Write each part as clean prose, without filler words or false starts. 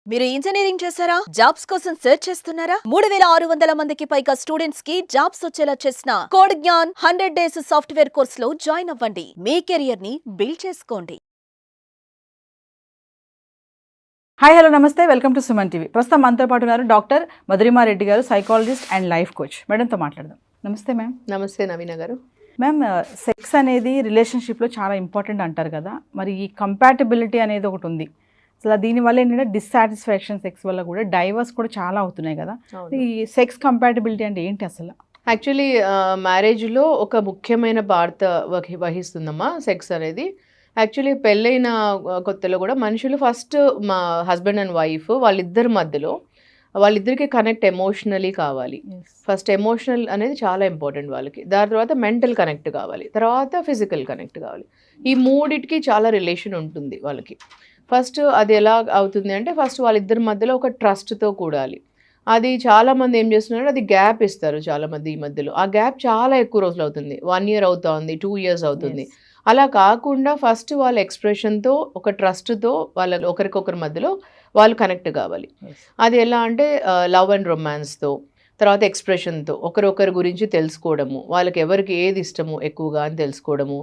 మీరు ఇంజనీరింగ్ చేశారా? జాబ్స్ కోసం సెర్చ్ చేస్తున్నారా? 3600 మందికి పైగా స్టూడెంట్స్ కి జాబ్స్ వచ్చేలా చేసిన కోడ్ జ్ఞాన్ 100 డేస్ సాఫ్ట్వేర్ కోర్సులో జాయిన్ అవ్వండి. మీ కెరియర్ ని బిల్డ్ చేసుకోండి. హాయ్ హలో నమస్తే, వెల్కమ్ టు సుమన్ టీవీ. ప్రస్తుతం మనతో పాటు ఉన్నారు డాక్టర్ మధురిమారెడ్డి గారు, సైకాలజిస్ట్ అండ్ లైఫ్ కోచ్. మేడంతో మాట్లాడదాం. నమస్తే మ్యామ్. నమస్తే నవీన గారు. మ్యామ్, సెక్స్ అనేది రిలేషన్షిప్లో చాలా ఇంపార్టెంట్ అంటారు కదా, మరి ఈ కంపాటబిలిటీ అనేది ఒకటి ఉంది. అసలు దీనివల్ల ఏంటంటే డిస్సాటిస్ఫాక్షన్ సెక్స్ వల్ల కూడా డైవర్స్ కూడా చాలా అవుతున్నాయి కదా. ఈ సెక్స్ కంపాటబిలిటీ అంటే ఏంటి అసలు? యాక్చువల్లీ మ్యారేజ్లో ఒక ముఖ్యమైన పాత్ర వహిస్తుందమ్మా సెక్స్ అనేది. యాక్చువల్లీ పెళ్ళైన కొత్తలో కూడా మనుషులు ఫస్ట్ మా హస్బెండ్ అండ్ వైఫ్ వాళ్ళిద్దరికి కనెక్ట్ ఎమోషనలీ కావాలి. ఫస్ట్ ఎమోషనల్ అనేది చాలా ఇంపార్టెంట్ వాళ్ళకి. దాని తర్వాత మెంటల్ కనెక్ట్ కావాలి, తర్వాత ఫిజికల్ కనెక్ట్ కావాలి. ఈ మూడిటికి చాలా రిలేషన్ ఉంటుంది వాళ్ళకి. ఫస్ట్ అది ఎలా అవుతుంది అంటే ఫస్ట్ వాళ్ళిద్దరి మధ్యలో ఒక ట్రస్ట్తో కూడాలి. అది చాలామంది ఏం చేస్తున్నారు, అది గ్యాప్ ఇస్తారు చాలామంది ఈ మధ్యలో. ఆ గ్యాప్ చాలా ఎక్కువ రోజులు అవుతుంది, 1 year అవుతుంది, 2 years అవుతుంది. అలా కాకుండా ఫస్ట్ వాళ్ళ ఎక్స్ప్రెషన్తో ఒక ట్రస్ట్తో వాళ్ళ ఒకరికొకరి మధ్యలో వాళ్ళు కనెక్ట్ కావాలి. అది ఎలా అంటే లవ్ అండ్ రొమాన్స్తో, తర్వాత ఎక్స్ప్రెషన్తో ఒకరొకరి గురించి తెలుసుకోవడము, వాళ్ళకి ఎవరికి ఏది ఇష్టము ఎక్కువగా అని తెలుసుకోవడము.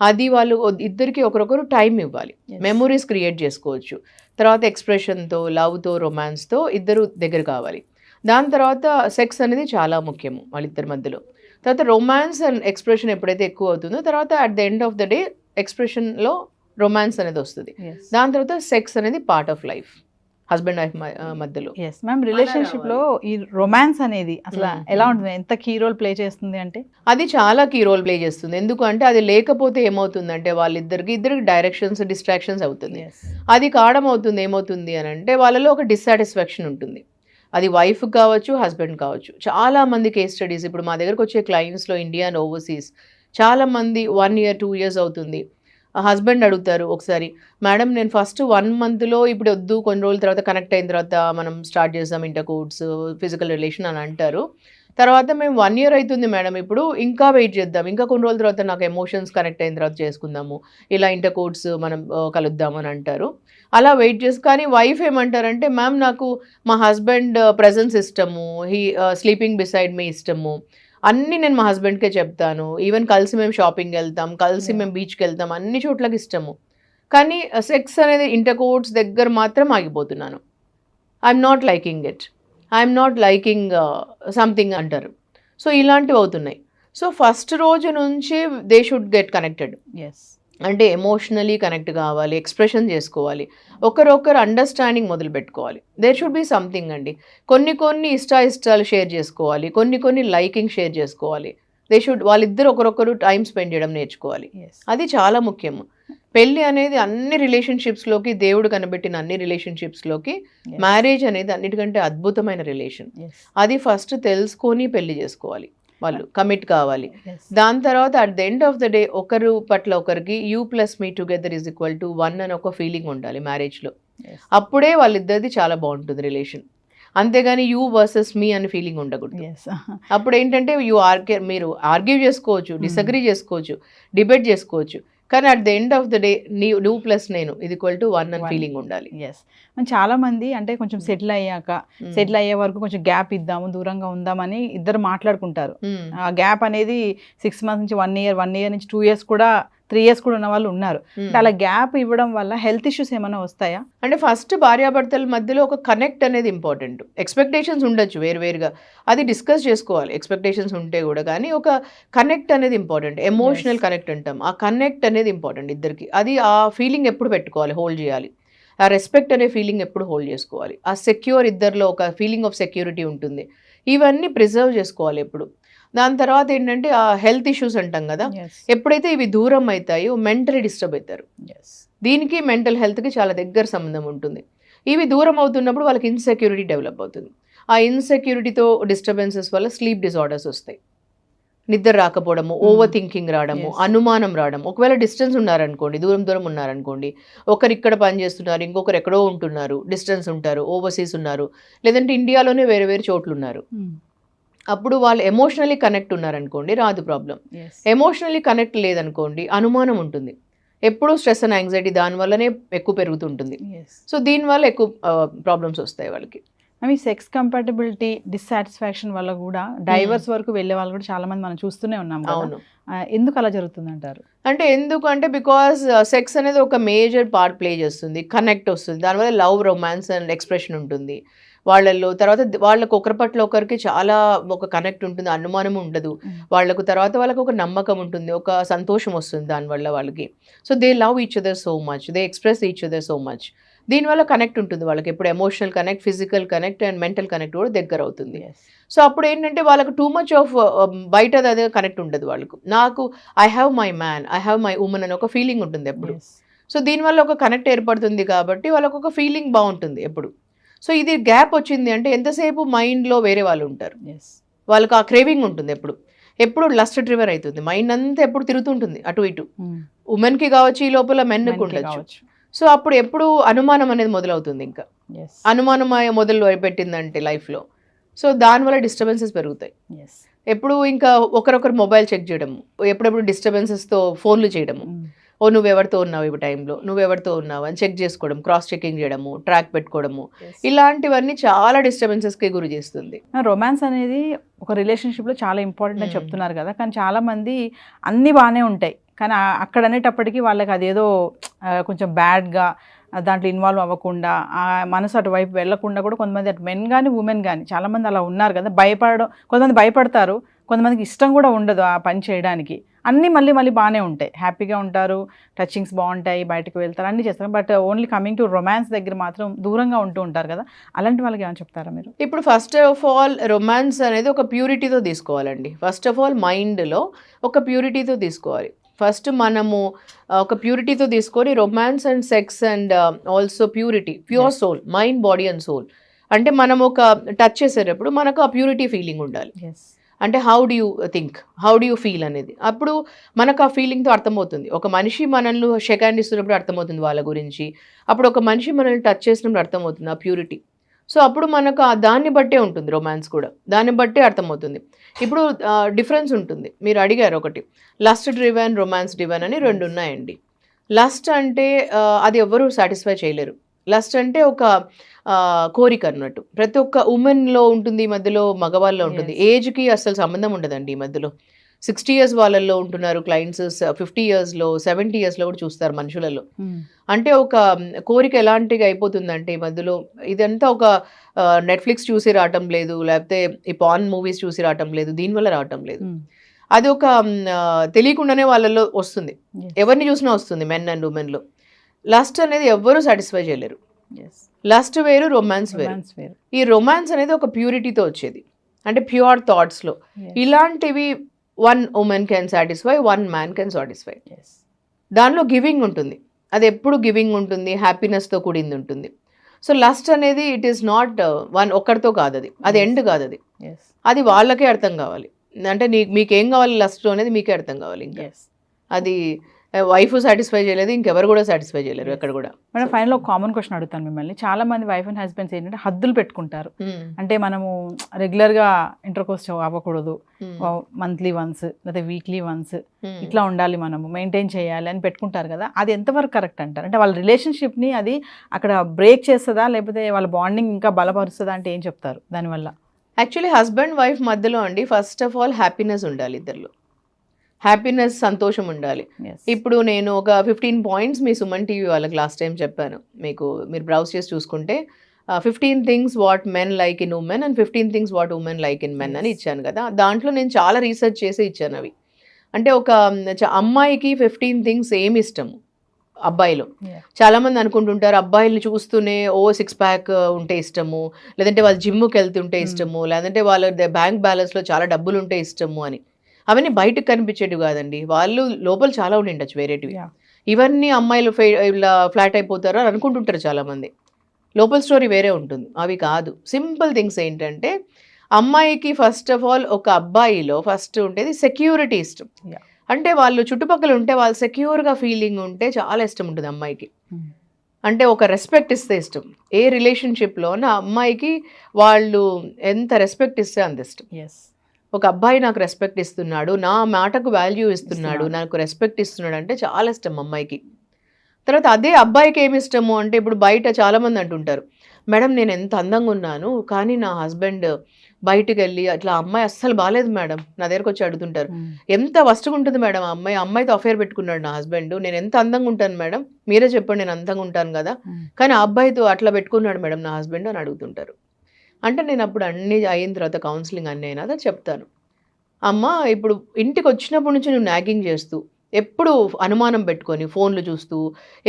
అది వాళ్ళు ఇద్దరికి ఒకరొకరు టైం ఇవ్వాలి, మెమొరీస్ క్రియేట్ చేసుకోవచ్చు. తర్వాత ఎక్స్ప్రెషన్తో, లవ్తో, రొమాన్స్తో ఇద్దరు దగ్గర కావాలి. దాని తర్వాత సెక్స్ అనేది చాలా ముఖ్యము వాళ్ళిద్దరి మధ్యలో. తర్వాత రొమాన్స్ అండ్ ఎక్స్ప్రెషన్ ఎప్పుడైతే ఎక్కువ అవుతుందో తర్వాత at the end of the day ఎక్స్ప్రెషన్లో రొమాన్స్ అనేది వస్తుంది. దాని తర్వాత సెక్స్ అనేది part of life husband wife మధ్యలో. ఎస్ మ్యామ్, రిలేషన్షిప్లో ఈ రొమాన్స్ అనేది అసలు ఎలా ఉంటుంది, ఎంత కీ రోల్ ప్లే చేస్తుంది అంటే? అది చాలా కీ రోల్ ప్లే చేస్తుంది. ఎందుకంటే అది లేకపోతే ఏమవుతుందంటే ఇద్దరికి డైరెక్షన్స్, డిస్ట్రాక్షన్స్ అవుతుంది. అది కారణం అవుతుంది ఏమవుతుంది అని అంటే వాళ్ళలో ఒక డిస్సాటిస్ఫాక్షన్ ఉంటుంది. అది వైఫ్ కావచ్చు, హస్బెండ్ కావచ్చు. చాలా మంది కేస్ స్టడీస్ ఇప్పుడు మా దగ్గరకు వచ్చే క్లయింట్స్లో ఇండియా అండ్ ఓవర్సీస్ చాలామంది 1 year 2 years అవుతుంది. హస్బెండ్ అడుగుతారు ఒకసారి, మేడం నేను ఫస్ట్ 1 monthలో ఇప్పుడు వద్దు, కొన్ని రోజుల తర్వాత కనెక్ట్ అయిన తర్వాత మనం స్టార్ట్ చేద్దాం ఇంటర్కోర్స్, ఫిజికల్ రిలేషన్ అని అంటారు. తర్వాత మేము 1 year అవుతుంది మేడం, ఇప్పుడు ఇంకా వెయిట్ చేద్దాం, ఇంకా కొన్ని రోజుల తర్వాత నాకు ఎమోషన్స్ కనెక్ట్ అయిన తర్వాత చేసుకుందాము, ఇలా ఇంటర్కోర్స్ మనం కలుద్దామని అంటారు. అలా వెయిట్ చేసి, కానీ వైఫ్ ఏమంటారంటే మ్యామ్ నాకు మా హస్బెండ్ ప్రెజెన్స్ ఇష్టము, స్లీపింగ్ బిసైడ్ మీ ఇష్టము, అన్నీ నేను మా హస్బెండ్కే చెప్తాను, ఈవెన్ కలిసి మేము షాపింగ్కి వెళ్తాం, కలిసి మేము బీచ్కి వెళ్తాం, అన్ని చోట్లకి ఇష్టము, కానీ సెక్స్ అనేది ఇంటర్కోర్స్ దగ్గర మాత్రం ఆగిపోతున్నాను, I'm not liking it, I'm not liking something అంటారు. సో ఇలాంటివి అవుతున్నాయి. సో ఫస్ట్ రోజు నుంచి they should get connected. Yes, అంటే ఎమోషనలీ కనెక్ట్ కావాలి, ఎక్స్ప్రెషన్ చేసుకోవాలి, ఒకరొకరు అండర్స్టాండింగ్ మొదలు పెట్టుకోవాలి. దేర్ షుడ్ బి సంథింగ్ అండి. కొన్ని ఇష్టాలు షేర్ చేసుకోవాలి, కొన్ని లైకింగ్ షేర్ చేసుకోవాలి. వాళ్ళిద్దరు ఒకరొకరు టైం స్పెండ్ చేయడం నేర్చుకోవాలి. అది చాలా ముఖ్యము. పెళ్ళి అనేది అన్ని రిలేషన్షిప్స్లోకి, దేవుడు కనబెట్టిన అన్ని రిలేషన్షిప్స్లోకి మ్యారేజ్ అనేది అన్నిటికంటే అద్భుతమైన రిలేషన్. అది ఫస్ట్ తెలుసుకొని పెళ్లి చేసుకోవాలి, వాళ్ళు కమిట్ కావాలి. దాని తర్వాత at the end of the day ఒకరు పట్ల ఒకరికి U+me=1 అని ఒక ఫీలింగ్ ఉండాలి మ్యారేజ్లో. అప్పుడే వాళ్ళిద్దరిది చాలా బాగుంటుంది రిలేషన్. అంతేగాని యూ వర్సెస్ మీ అని ఫీలింగ్ ఉండకూడదు. అప్పుడు ఏంటంటే మీరు ఆర్గ్యూ చేసుకోవచ్చు, డిసగ్రీ చేసుకోవచ్చు, డిబేట్ చేసుకోవచ్చు, కానీ at the end of the day నువ్వు+నేను =1 అని ఫీలింగ్ ఉండాలి. ఎస్, చాలా మంది అంటే కొంచెం సెటిల్ అయ్యే వరకు కొంచెం గ్యాప్ ఇద్దాము, దూరంగా ఉందామని ఇద్దరు మాట్లాడుకుంటారు. ఆ గ్యాప్ అనేది 6 months నుంచి 1 year నుంచి 2 years కూడా 3 years కూడా ఉన్న వాళ్ళు ఉన్నారు. అంటే అలా గ్యాప్ ఇవ్వడం వల్ల హెల్త్ ఇష్యూస్ ఏమైనా వస్తాయా? అంటే ఫస్ట్ భార్యాభర్తల మధ్యలో ఒక కనెక్ట్ అనేది ఇంపార్టెంట్. ఎక్స్పెక్టేషన్స్ ఉండొచ్చు వేరువేరుగా, అది డిస్కస్ చేసుకోవాలి ఎక్స్పెక్టేషన్స్ ఉంటే కూడా, కానీ ఒక కనెక్ట్ అనేది ఇంపార్టెంట్. ఎమోషనల్ కనెక్ట్ అంటాం, ఆ కనెక్ట్ అనేది ఇంపార్టెంట్ ఇద్దరికి. అది ఆ ఫీలింగ్ ఎప్పుడు పెట్టుకోవాలి, హోల్డ్ చేయాలి. ఆ రెస్పెక్ట్ అనే ఫీలింగ్ ఎప్పుడు హోల్డ్ చేసుకోవాలి. ఆ సెక్యూర్, ఇద్దరిలో ఒక ఫీలింగ్ ఆఫ్ సెక్యూరిటీ ఉంటుంది. ఇవన్నీ ప్రిజర్వ్ చేసుకోవాలి ఎప్పుడు. దాని తర్వాత ఏంటంటే ఆ హెల్త్ ఇష్యూస్ అంటాం కదా, ఎప్పుడైతే ఇవి దూరం అవుతాయో మెంటలీ డిస్టర్బ్ అవుతారు. దీనికి మెంటల్ హెల్త్కి చాలా దగ్గర సంబంధం ఉంటుంది. ఇవి దూరం అవుతున్నప్పుడు వాళ్ళకి ఇన్సెక్యూరిటీ డెవలప్ అవుతుంది. ఆ ఇన్సెక్యూరిటీతో డిస్టర్బెన్సెస్ వల్ల స్లీప్ డిజార్డర్స్ వస్తాయి, నిద్ర రాకపోవడము, ఓవర్ థింకింగ్ రావడము, అనుమానం రావడం. ఒకవేళ డిస్టెన్స్ ఉన్నారనుకోండి, దూరం ఉన్నారనుకోండి, ఒకరు ఇక్కడ పని చేస్తున్నారు, ఇంకొకరు ఎక్కడో ఉంటున్నారు, డిస్టెన్స్ ఉంటారు, ఓవర్సీస్ ఉన్నారు, లేదంటే ఇండియాలోనే వేరే చోట్లు ఉన్నారు, అప్పుడు వాళ్ళు ఎమోషనలీ కనెక్ట్ ఉన్నారనుకోండి రాదు ప్రాబ్లం. ఎమోషనలీ కనెక్ట్ లేదనుకోండి అనుమానం ఉంటుంది, ఎప్పుడు స్ట్రెస్ అండ్ యాంగ్జైటీ దానివల్లనే ఎక్కువ పెరుగుతుంటుంది. సో దీనివల్ల ఎక్కువ ప్రాబ్లమ్స్ వస్తాయి వాళ్ళకి. అవి సెక్స్ కంపాటబిలిటీ డిస్సాటిస్ఫాక్షన్ వల్ల కూడా డైవర్స్ వరకు వెళ్ళే వాళ్ళు కూడా చాలా మంది మనం చూస్తూనే ఉన్నాం కదా. అవును. ఎందుకు అలా జరుగుతుంది అంటారు? అంటే ఎందుకంటే బికాస్ సెక్స్ అనేది ఒక మేజర్ పార్ట్ ప్లే చేస్తుంది, కనెక్ట్ వస్తుంది, దానివల్ల లవ్, రొమాన్స్ అండ్ ఎక్స్ప్రెషన్ ఉంటుంది వాళ్ళల్లో. తర్వాత వాళ్ళకు ఒకరి పట్ల ఒకరికి చాలా ఒక కనెక్ట్ ఉంటుంది, అనుమానం ఉండదు వాళ్ళకు. తర్వాత వాళ్ళకు ఒక నమ్మకం ఉంటుంది, ఒక సంతోషం వస్తుంది దానివల్ల వాళ్ళకి. So they love each other so much, they express each other so much. దీనివల్ల కనెక్ట్ ఉంటుంది వాళ్ళకి, ఎప్పుడు emotional connect, physical connect and mental connect కూడా దగ్గర అవుతుంది. సో అప్పుడు ఏంటంటే వాళ్ళకు టూ మచ్ ఆఫ్ బయట అదే కనెక్ట్ ఉండదు వాళ్ళకు. నాకు I have my man, I have my women అని ఒక ఫీలింగ్ ఉంటుంది ఎప్పుడు. సో దీనివల్ల ఒక కనెక్ట్ ఏర్పడుతుంది కాబట్టి వాళ్ళకు ఒక ఫీలింగ్ బాగుంటుంది ఎప్పుడు. సో ఇది గ్యాప్ వచ్చింది అంటే ఎంతసేపు మైండ్లో వేరే వాళ్ళు ఉంటారు, వాళ్ళకి ఆ క్రేవింగ్ ఉంటుంది ఎప్పుడు. ఎప్పుడు లస్ట్ డ్రివర్ అవుతుంది మైండ్ అంతా, ఎప్పుడు తిరుగుతుంటుంది అటు ఇటు. ఉమెన్కి కావచ్చు, ఈ లోపల మెన్కి ఉండొచ్చు. సో అప్పుడు ఎప్పుడు అనుమానం అనేది మొదలవుతుంది, ఇంకా అనుమానం మొదలు పెట్టిందంటే లైఫ్లో. సో దానివల్ల డిస్టర్బెన్సెస్ పెరుగుతాయి. ఎప్పుడు ఇంకా ఒకరొకరు మొబైల్ చెక్ చేయడము, ఎప్పుడెప్పుడు డిస్టర్బెన్సెస్తో ఫోన్లు చేయడము. ఓ నువ్వెవరితో ఉన్నావు ఈ టైంలో, నువ్వెవరితో ఉన్నావు అని చెక్ చేసుకోవడం, క్రాస్ చెకింగ్ చేయడము, ట్రాక్ పెట్టుకోవడము, ఇలాంటివన్నీ చాలా డిస్టర్బెన్సెస్కి గురి చేస్తుంది. రొమాన్స్ అనేది ఒక రిలేషన్షిప్లో చాలా ఇంపార్టెంట్ అని చెప్తున్నారు కదా, కానీ చాలా మంది అన్నీ బాగానే ఉంటాయి, కానీ అక్కడ అనేటప్పటికీ వాళ్ళకి అదేదో కొంచెం బ్యాడ్గా దాంట్లో ఇన్వాల్వ్ అవ్వకుండా, ఆ మనసు అటువైపు వెళ్లకుండా కూడా కొంతమంది, అటు మెన్ కానీ ఉమెన్ కానీ చాలామంది అలా ఉన్నారు కదా. కొంతమంది భయపడతారు, కొంతమందికి ఇష్టం కూడా ఉండదు ఆ పని చేయడానికి. అన్నీ మళ్ళీ బాగానే ఉంటాయి, హ్యాపీగా ఉంటారు, టచింగ్స్ బాగుంటాయి, బయటకు వెళ్తారు, అన్నీ చేస్తారు. But only coming to romance దగ్గర మాత్రం దూరంగా ఉంటూ ఉంటారు కదా. అలాంటి వాళ్ళకి ఏమైనా చెప్తారా మీరు? ఇప్పుడు ఫస్ట్ ఆఫ్ ఆల్ రొమాన్స్ అనేది ఒక ప్యూరిటీతో తీసుకోవాలండి. ఫస్ట్ ఆఫ్ ఆల్ మైండ్లో ఒక ప్యూరిటీతో తీసుకోవాలి. ఫస్ట్ మనము ఒక ప్యూరిటీతో తీసుకొని romance and sex and also purity, pure soul, mind, body and soul. అంటే మనం ఒక టచ్ చేసేటప్పుడు మనకు ఆ ప్యూరిటీ ఫీలింగ్ ఉండాలి. అంటే how do you think, how do you feel అనేది అప్పుడు మనకు ఆ ఫీలింగ్తో అర్థమవుతుంది. ఒక మనిషి మనల్ని షేక్ హ్యాండ్ ఇస్తున్నప్పుడు అర్థమవుతుంది వాళ్ళ గురించి, అప్పుడు ఒక మనిషి మనల్ని టచ్ చేసినప్పుడు అర్థమవుతుంది ఆ ప్యూరిటీ. సో అప్పుడు మనకు దాన్ని బట్టే ఉంటుంది రొమాన్స్ కూడా, దాన్ని బట్టే అర్థమవుతుంది. ఇప్పుడు డిఫరెన్స్ ఉంటుంది. మీరు అడిగారు ఒకటి, లస్ట్ డ్రివెన్, రొమాన్స్ డ్రివెన్ అని రెండు ఉన్నాయండి. లస్ట్ అంటే అది ఎవ్వరూ సాటిస్ఫై చేయలేరు. లస్ట్ అంటే ఒక కోరిక అన్నట్టు, ప్రతి ఒక్క ఉమెన్లో ఉంటుంది, ఈ మధ్యలో మగవాళ్ళలో ఉంటుంది. ఏజ్కి అసలు సంబంధం ఉండదండి. ఈ మధ్యలో 60 years వాళ్ళల్లో ఉంటున్నారు క్లయింట్స్, 50 yearsలో, 70 yearsలో కూడా చూస్తారు మనుషులలో. అంటే ఒక కోరిక ఎలాంటిగా అయిపోతుందంటే ఈ మధ్యలో ఇదంతా ఒక నెట్ఫ్లిక్స్ చూసి రావటం లేదు, లేకపోతే ఈ పాన్ మూవీస్ చూసి రావటం లేదు, దీనివల్ల రావటం లేదు. అది ఒక తెలియకుండానే వాళ్ళలో వస్తుంది, ఎవరిని చూసినా వస్తుంది, మెన్ అండ్ ఉమెన్లో. లస్ట్ అనేది ఎవ్వరూ సాటిస్ఫై చేయలేరు. లస్ట్ వేరు, రొమాన్స్ వేరు. ఈ రొమాన్స్ అనేది ఒక ప్యూరిటీతో వచ్చేది, అంటే ప్యూర్ థాట్స్లో. ఇలాంటివి one women can satisfy, one man can satisfy. దానిలో గివింగ్ ఉంటుంది, అది ఎప్పుడు గివింగ్ ఉంటుంది, హ్యాపీనెస్తో కూడింది ఉంటుంది. సో లస్ట్ అనేది ఇట్ ఈస్ నాట్ వన్ ఒక్కరితో కాదు, అది ఎండ్ కాదు, అది వాళ్ళకే అర్థం కావాలి. అంటే మీకేం కావాలి లస్ట్ అనేది మీకే అర్థం కావాలి. ఇంకా అది వైఫ్ సాటిస్ఫై చేయలేదు, ఇంకెవరు కూడా సాటిస్ఫై చేయలేరు ఎక్కడ కూడా. మేడం ఫైనల్ ఒక కామన్ క్వశ్చన్ అడుగుతాను మిమ్మల్ని. చాలా మంది వైఫ్ అండ్ హస్బెండ్స్ ఏంటంటే హద్దులు పెట్టుకుంటారు. అంటే మనము రెగ్యులర్గా ఇంటర్కోర్స్ అవ్వకూడదు, మంత్లీ వన్స్ లేదా వీక్లీ వన్స్ ఇట్లా ఉండాలి, మనము మెయింటైన్ చేయాలి అని పెట్టుకుంటారు కదా. అది ఎంతవరకు కరెక్ట్ అంటారు? అంటే వాళ్ళ రిలేషన్షిప్ని అది అక్కడ బ్రేక్ చేస్తుందా, లేకపోతే వాళ్ళ బాండింగ్ ఇంకా బలపరుస్తుందా అంటే ఏం చెప్తారు దానివల్ల? యాక్చువల్లీ హస్బెండ్ వైఫ్ మధ్యలో అండి ఫస్ట్ ఆఫ్ ఆల్ హ్యాపీనెస్ ఉండాలి, ఇద్దరిలో హ్యాపీనెస్, సంతోషం ఉండాలి. ఇప్పుడు నేను ఒక 15 points మీ సుమన్ టీవీ వాళ్ళకి లాస్ట్ టైం చెప్పాను, మీరు బ్రౌజ్ చేసి చూసుకుంటే 15 things what men like in women and 15 things what women like in men అని ఇచ్చాను కదా. దాంట్లో నేను చాలా రీసెర్చ్ చేసి ఇచ్చాను అవి. అంటే ఒక అమ్మాయికి 15 things ఏమి ఇష్టము అబ్బాయిలో. చాలా మంది అనుకుంటుంటారు అబ్బాయిల్ని చూస్తూనే 6 pack ఉంటే ఇష్టము, లేదంటే వాళ్ళు జిమ్కి వెళ్తుంటే ఇష్టము, లేదంటే వాళ్ళ బ్యాంక్ బ్యాలెన్స్లో చాలా డబ్బులు ఉంటే ఇష్టము అని. అవన్నీ బయటకు కనిపించేటివి కాదండి, వాళ్ళు లోపల చాలా ఉండి ఉండొచ్చు వేరేటివి. ఇవన్నీ అమ్మాయిలు ఇలా ఫ్లాట్ అయిపోతారు అని అనుకుంటుంటారు చాలామంది, లోపల స్టోరీ వేరే ఉంటుంది. అవి కాదు, సింపుల్ థింగ్స్ ఏంటంటే అమ్మాయికి ఫస్ట్ ఆఫ్ ఆల్ ఒక అబ్బాయిలో ఫస్ట్ ఉండేది సెక్యూరిటీ ఇష్టం. అంటే వాళ్ళు చుట్టుపక్కల ఉంటే వాళ్ళు సెక్యూర్గా ఫీలింగ్ ఉంటే చాలా ఇష్టం ఉంటుంది అమ్మాయికి. అంటే ఒక రెస్పెక్ట్ ఇస్తే ఇష్టం. ఏ రిలేషన్షిప్లో అమ్మాయికి వాళ్ళు ఎంత రెస్పెక్ట్ ఇస్తే అంత ఇష్టం. ఒక అబ్బాయి నాకు రెస్పెక్ట్ ఇస్తున్నాడు, నా మాటకు వాల్యూ ఇస్తున్నాడు, నాకు రెస్పెక్ట్ ఇస్తున్నాడు అంటే చాలా ఇష్టం అమ్మాయికి. తర్వాత అదే అబ్బాయికి ఏమి ఇష్టము అంటే, ఇప్పుడు బయట చాలామంది అంటుంటారు, మేడం నేను ఎంత అందంగా ఉన్నాను కానీ నా హస్బెండ్ బయటికి వెళ్ళి అట్లా అమ్మాయి అస్సలు బాగాలేదు మేడం, నా దగ్గరకు వచ్చి అడుగుతుంటారు, ఎంత వస్తుగా ఉంటుంది మేడం అమ్మాయితో అఫేర్ పెట్టుకున్నాడు నా హస్బెండ్, నేను ఎంత అందంగా ఉంటాను మేడం, మీరే చెప్పండి నేను అందంగా ఉంటాను కదా, కానీ ఆ అబ్బాయితో అట్లా పెట్టుకున్నాడు మేడం నా హస్బెండ్ అని అడుగుతుంటారు. అంటే నేను అప్పుడు అన్ని అయిన తర్వాత కౌన్సిలింగ్ అన్నీ అయినా చెప్తాను, అమ్మ ఇప్పుడు ఇంటికి వచ్చినప్పటి నుంచి నువ్వు నాగింగ్ చేస్తూ, ఎప్పుడు అనుమానం పెట్టుకొని ఫోన్లు చూస్తూ,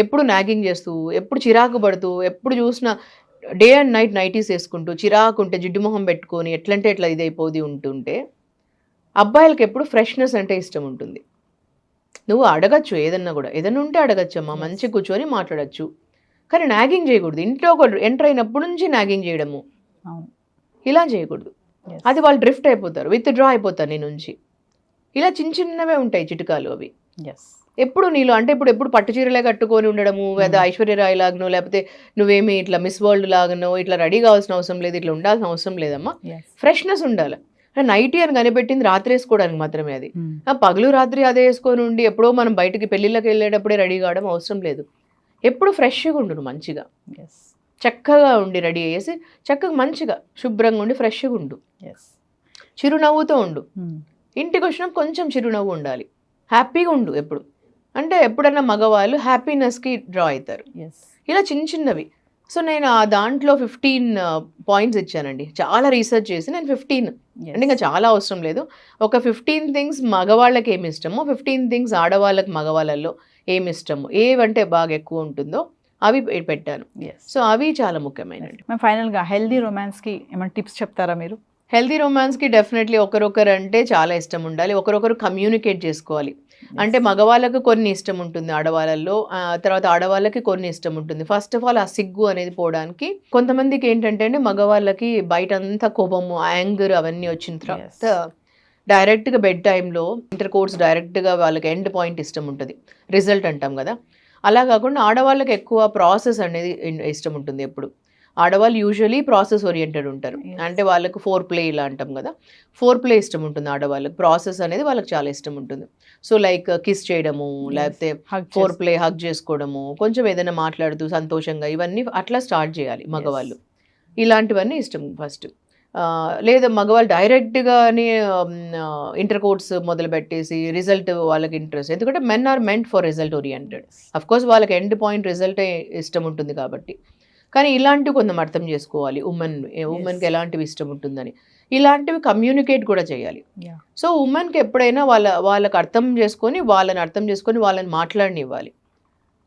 ఎప్పుడు నాగింగ్ చేస్తూ, ఎప్పుడు చిరాకు పడుతూ, ఎప్పుడు చూసినా డే అండ్ నైట్ నైటీస్ వేసుకుంటూ, చిరాకు ఉంటే జిడ్డు మొహం పెట్టుకొని ఎట్లంటే ఎట్లా ఇదైపోది ఉంటుంటే, అబ్బాయిలకి ఎప్పుడు ఫ్రెష్నెస్ అంటే ఇష్టం ఉంటుంది. నువ్వు అడగచ్చు ఏదన్నా కూడా, ఏదన్నా ఉంటే అడగచ్చమ్మా, మంచిగా కూర్చొని మాట్లాడచ్చు, కానీ నాగింగ్ చేయకూడదు. ఇంట్లో ఒక ఎంటర్ అయినప్పటి నుంచి నాగింగ్ చేయడము ఇలా చేయకూడదు. అది వాళ్ళు డ్రిఫ్ట్ అయిపోతారు, విత్ డ్రా అయిపోతారు నీ నుంచి. ఇలా చిన్న చిన్నవే ఉంటాయి చిట్కాలు అవి. ఎప్పుడు నీలో అంటే ఇప్పుడు పట్టు చీరలే కట్టుకొని ఉండడము, లేదా ఐశ్వర్య రాయ్ లాగనో, లేకపోతే నువ్వేమి ఇట్లా మిస్ వరల్డ్ లాగనో ఇట్లా రెడీ కావాల్సిన అవసరం లేదు, ఇట్లా ఉండాల్సిన అవసరం లేదమ్మా. ఫ్రెష్నెస్ ఉండాలి. నైటీ అని కనిపెట్టింది రాత్రి వేసుకోవడానికి మాత్రమే, అది పగలు రాత్రి అదే వేసుకొని ఉండి ఎప్పుడో మనం బయటికి పెళ్ళిళ్ళకి వెళ్ళేటప్పుడే రెడీ కావడం అవసరం లేదు. ఎప్పుడు ఫ్రెష్గా ఉండు, మంచిగా చక్కగా ఉండి రెడీ అయ్యేసి చక్కగా మంచిగా శుభ్రంగా ఉండి ఫ్రెష్గా ఉండు, చిరునవ్వుతో ఉండు. ఇంటికి వచ్చినప్పుడు కొంచెం చిరునవ్వు ఉండాలి, హ్యాపీగా ఉండు ఎప్పుడు. అంటే ఎప్పుడన్నా మగవాళ్ళు హ్యాపీనెస్కి డ్రా అవుతారు. ఇలా చిన్న చిన్నవి. సో నేను ఆ దాంట్లో 15 పాయింట్స్ ఇచ్చానండి. చాలా రీసెర్చ్ చేసి నేను 15 అంటే ఇంకా చాలా అవసరం లేదు, ఒక 15 థింగ్స్ మగవాళ్ళకి ఏమి ఇష్టమో, 15 థింగ్స్ ఆడవాళ్ళకి మగవాళ్ళల్లో ఏమి ఇష్టమో, ఏవంటే బాగా ఎక్కువ ఉంటుందో అవి పెట్టాను. సో అవి చాలా ముఖ్యమైనవి. ఫైనల్గా హెల్దీ రొమాన్స్కి ఏమైనా టిప్స్ చెప్తారా మీరు? హెల్దీ రొమాన్స్కి డెఫినెట్లీ ఒకరొకరు అంటే చాలా ఇష్టం ఉండాలి, ఒకరొకరు కమ్యూనికేట్ చేసుకోవాలి. అంటే మగవాళ్ళకు కొన్ని ఇష్టం ఉంటుంది ఆడవాళ్ళల్లో, తర్వాత ఆడవాళ్ళకి కొన్ని ఇష్టం ఉంటుంది. ఫస్ట్ ఆఫ్ ఆల్ ఆ సిగ్గు అనేది పోవడానికి, కొంతమందికి ఏంటంటే అండి మగవాళ్ళకి బయట అంతా కోపము, యాంగర్ అవన్నీ వచ్చిన తర్వాత డైరెక్ట్గా బెడ్ టైంలో ఇంటర్ కోర్స్ డైరెక్ట్గా వాళ్ళకి ఎండ్ పాయింట్ ఇష్టం ఉంటుంది, రిజల్ట్ అంటాం కదా. అలా కాకుండా ఆడవాళ్ళకి ఎక్కువ ప్రాసెస్ అనేది ఇష్టం ఉంటుంది. ఎప్పుడు ఆడవాళ్ళు యూజువలీ ప్రాసెస్ ఓరియంటెడ్ ఉంటారు, అంటే వాళ్ళకు 4 ఇలా అంటాం కదా, 4 ఇష్టం ఉంటుంది ఆడవాళ్ళకి. ప్రాసెస్ అనేది వాళ్ళకి చాలా ఇష్టం ఉంటుంది. సో లైక్ కిస్ చేయడము, లేకపోతే 4 హగ్ చేసుకోవడము, కొంచెం ఏదైనా మాట్లాడుతూ సంతోషంగా, ఇవన్నీ అట్లా స్టార్ట్ చేయాలి మగవాళ్ళు. ఇలాంటివన్నీ ఇష్టం ఫస్ట్. లేదా మగవాళ్ళు డైరెక్ట్గానే ఇంటర్ కోర్స్ మొదలు పెట్టేసి రిజల్ట్ వాళ్ళకి ఇంట్రెస్ట్, ఎందుకంటే men are meant for result oriented. Of course వాళ్ళకి ఎండ్ పాయింట్ రిజల్టే ఇష్టం ఉంటుంది కాబట్టి, కానీ ఇలాంటివి కొంచెం అర్థం చేసుకోవాలి. ఉమెన్కి ఎలాంటివి ఇష్టం ఉంటుందని, ఇలాంటివి కమ్యూనికేట్ కూడా చేయాలి. సో ఉమెన్కి ఎప్పుడైనా వాళ్ళకి అర్థం చేసుకొని వాళ్ళని మాట్లాడనివ్వాలి.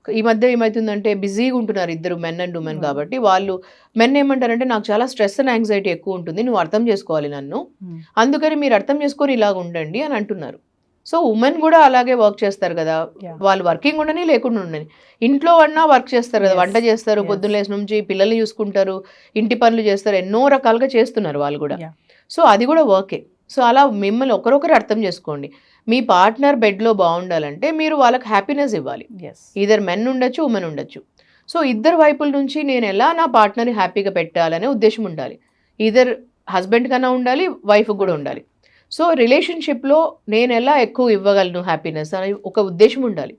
ఈ మధ్య ఏమవుతుందంటే బిజీగా ఉంటున్నారు ఇద్దరు, మెన్ అండ్ ఉమెన్. కాబట్టి వాళ్ళు మెన్ ఏమంటారంటే, నాకు చాలా స్ట్రెస్ అండ్ యాంగ్జైటీ ఎక్కువ ఉంటుంది, నువ్వు అర్థం చేసుకోవాలి నన్ను, అందుకని మీరు అర్థం చేసుకొని ఇలాగ ఉండండి అని అంటున్నారు. సో ఉమెన్ కూడా అలాగే వర్క్ చేస్తారు కదా, వాళ్ళు వర్కింగ్ ఉండని లేకుండా ఉండని, ఇంట్లో అన్నా వర్క్ చేస్తారు కదా, వంట చేస్తారు, పొద్దున్న లేసి నుంచి పిల్లల్ని చూసుకుంటారు, ఇంటి పనులు చేస్తారు, ఎన్నో రకాలుగా చేస్తున్నారు వాళ్ళు కూడా. సో అది కూడా వర్కే. సో అలా మిమ్మల్ని ఒకరొకరు అర్థం చేసుకోండి. మీ పార్ట్నర్ బెడ్లో బాగుండాలంటే మీరు వాళ్ళకి హ్యాపీనెస్ ఇవ్వాలి. ఈధర్ మెన్ ఉండొచ్చు, ఉమెన్ ఉండొచ్చు. సో ఇద్దరు వైపుల నుంచి నేను ఎలా నా పార్ట్నర్ని హ్యాపీగా పెట్టాలనే ఉద్దేశం ఉండాలి. ఈధర్ హస్బెండ్ కన్నా ఉండాలి, వైఫ్కి కూడా ఉండాలి. సో రిలేషన్షిప్లో నేను ఎలా ఎక్కువ ఇవ్వగలను హ్యాపీనెస్ అని ఒక ఉద్దేశం ఉండాలి.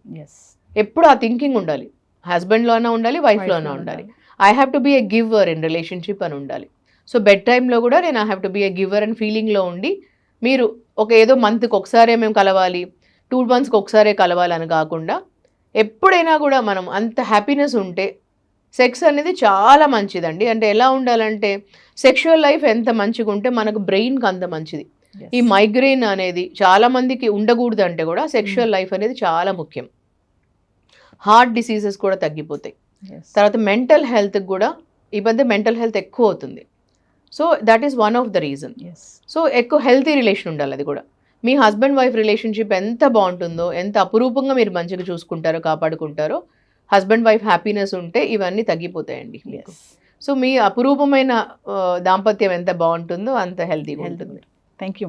ఎప్పుడు ఆ థింకింగ్ ఉండాలి. హస్బెండ్లో అయినా ఉండాలి, వైఫ్లో అయినా ఉండాలి. I have to be a giver in relationship అని ఉండాలి. సో బెడ్ టైంలో కూడా నేను I have to be a giver and ఫీలింగ్లో ఉండి, మీరు ఏదో మంత్కి ఒకసారే మేము కలవాలి, 2 monthsకి ఒకసారే కలవాలని కాకుండా ఎప్పుడైనా కూడా మనం అంత హ్యాపీనెస్ ఉంటే సెక్స్ అనేది చాలా మంచిదండి. అంటే ఎలా ఉండాలంటే, సెక్షువల్ లైఫ్ ఎంత మంచిగా ఉంటే మనకు బ్రెయిన్కి అంత మంచిది. ఈ మైగ్రేన్ అనేది చాలా మందికి ఉండకూడదు అంటే కూడా సెక్షువల్ లైఫ్ అనేది చాలా ముఖ్యం. హార్ట్ డిసీజెస్ కూడా తగ్గిపోతాయి. తర్వాత మెంటల్ హెల్త్కి కూడా ఈ మధ్య మెంటల్ హెల్త్ ఎక్కువ అవుతుంది. So that is one of the reason. So ఎక్కువ హెల్తీ రిలేషన్ ఉండాలి. అది కూడా మీ హస్బెండ్ వైఫ్ రిలేషన్షిప్ ఎంత బాగుంటుందో, ఎంత అపురూపంగా మీరు మంచిగా చూసుకుంటారో, కాపాడుకుంటారో, హస్బెండ్ వైఫ్ హ్యాపీనెస్ ఉంటే ఇవన్నీ తగ్గిపోతాయండి మీకు. సో మీ అపురూపమైన దాంపత్యం ఎంత బాగుంటుందో అంత హెల్తీగా ఉంటుంది. Thank you.